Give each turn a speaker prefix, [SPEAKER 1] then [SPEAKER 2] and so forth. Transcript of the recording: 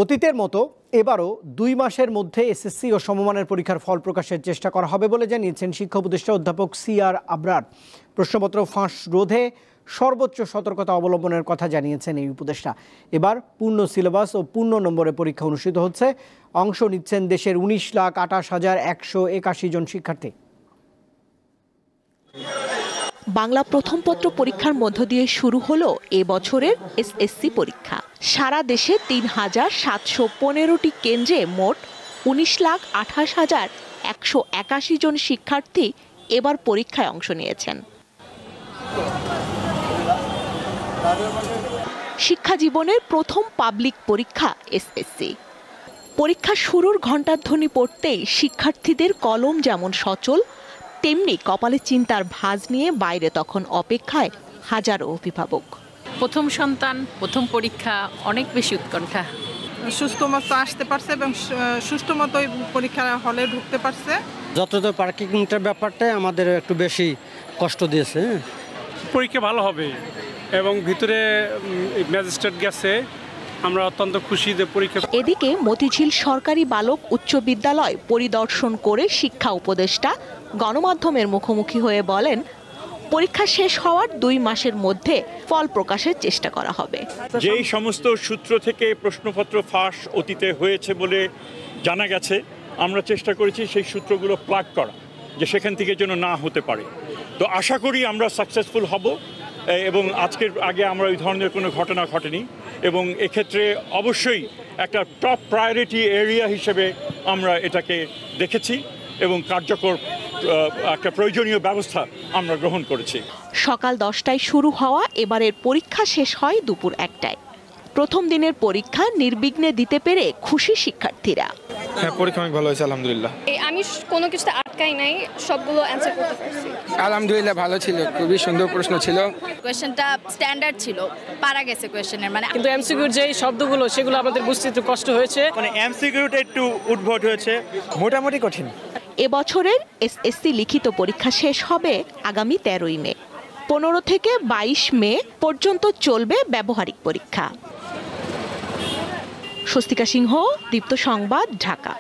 [SPEAKER 1] অতীতের মতো এবারও 2 মাসের মধ্যে এসএসসি ও সমমানের পরীক্ষার ফল প্রকাশের চেষ্টা করা হবে বলে জানিয়েছেন শিক্ষা উপদেষ্টা অধ্যাপক সিআর আবরার। প্রশ্নপত্র ফাঁস রোধে সর্বোচ্চ সতর্কতা অবলম্বনের কথা জানিয়েছেন এই উপদেষ্টা। এবার পূর্ণ সিলেবাস ও পূর্ণ নম্বরে পরীক্ষা অনুষ্ঠিত হচ্ছে। অংশ নিচ্ছেন দেশের 19,28,181 জন শিক্ষার্থী।
[SPEAKER 2] বাংলা প্রথম পত্র পরীক্ষার মধ্য দিয়ে শুরু হলো এ বছরের এসএসসি পরীক্ষা। সারা দেশে 3,715টি কেন্দ্রে মোট 19,28,181 জন শিক্ষার্থী এবার পরীক্ষায় অংশ নিয়েছেন। শিক্ষা জীবনের প্রথম পাবলিক পরীক্ষা এসএসসি। পরীক্ষা শুরুর ঘণ্টাধ্বনি পড়তেই শিক্ষার্থীদের কলম যেমন সচল, তেমনি কপালে চিন্তার ভাঁজ নিয়ে বাইরে তখন অপেক্ষায় হাজারো অভিভাবক।
[SPEAKER 3] প্রথম সন্তান, প্রথম পরীক্ষা, অনেক বেশি উৎকণ্ঠা।
[SPEAKER 4] সুস্থ মতো আসতে পারছে এবং সুষ্ঠু মতো পরীক্ষা হলে ঢুকতে পারছে।
[SPEAKER 5] যত পার্কিংটার ব্যাপারটাই আমাদের একটু বেশি কষ্ট দিয়েছে।
[SPEAKER 6] পরীক্ষা ভালো হবে এবং ভিতরে ম্যাজিস্ট্রেট গেছে, আমরা অত্যন্ত খুশি যে পরীক্ষা।
[SPEAKER 2] এদিকে মতিঝিল সরকারি বালক উচ্চ বিদ্যালয় পরিদর্শন করে শিক্ষা উপদেষ্টা গণমাধ্যমের মুখোমুখি হয়ে বলেন, পরীক্ষা শেষ হওয়ার 2 মাসের মধ্যে ফল প্রকাশের চেষ্টা করা হবে।
[SPEAKER 7] যেই সমস্ত সূত্র থেকে প্রশ্নপত্র ফাঁস অতীতে হয়েছে বলে জানা গেছে, আমরা চেষ্টা করেছি সেই সূত্রগুলো প্লাগ করা, যে সেখান থেকে যেন না হতে পারে। তো আশা করি আমরা সাকসেসফুল হব এবং আজকের আগে আমরা ওই ধরনের কোনো ঘটনা ঘটেনি এবং এক্ষেত্রে অবশ্যই একটা টপ প্রায়োরিটি এরিয়া হিসেবে আমরা এটাকে দেখেছি এবং কার্যকর একটা প্রয়োজনীয় ব্যবস্থা আমরা গ্রহণ করেছি।
[SPEAKER 2] সকাল 10টায় শুরু হওয়া এবারের পরীক্ষা শেষ হয় দুপুর 1টায়। প্রথম দিনের পরীক্ষা নির্বিঘ্নে দিতে পেরে খুশি শিক্ষার্থীরা।
[SPEAKER 8] হ্যাঁ, পরীক্ষা অনেক ভালো হয়েছে আলহামদুলিল্লাহ।
[SPEAKER 9] আমি কোনো কিছুতে আটকাই নাই, সবগুলো অ্যানসার করতে পারছি।
[SPEAKER 8] আলহামদুলিল্লাহ ভালো ছিল, খুবই সুন্দর প্রশ্ন ছিল।
[SPEAKER 9] কোয়েশ্চেনটা স্ট্যান্ডার্ড ছিল, পারা গেছে কোয়েশ্চেনের মানে।
[SPEAKER 10] কিন্তু এমসিকিউর যে শব্দগুলো সেগুলো আমাদের বুঝতে একটু কষ্ট হয়েছে।
[SPEAKER 11] মানে এমসিকিউটা একটু উদ্ভট হয়েছে, মোটামুটি কঠিন।
[SPEAKER 2] এবছরের এসএসসি লিখিত পরীক্ষা শেষ হবে আগামী 13ই মে। 15 থেকে 22 মে পর্যন্ত চলবে ব্যবহারিক পরীক্ষা। স্বস্তিকা সিংহ, দীপ্ত সংবাদ, ঢাকা।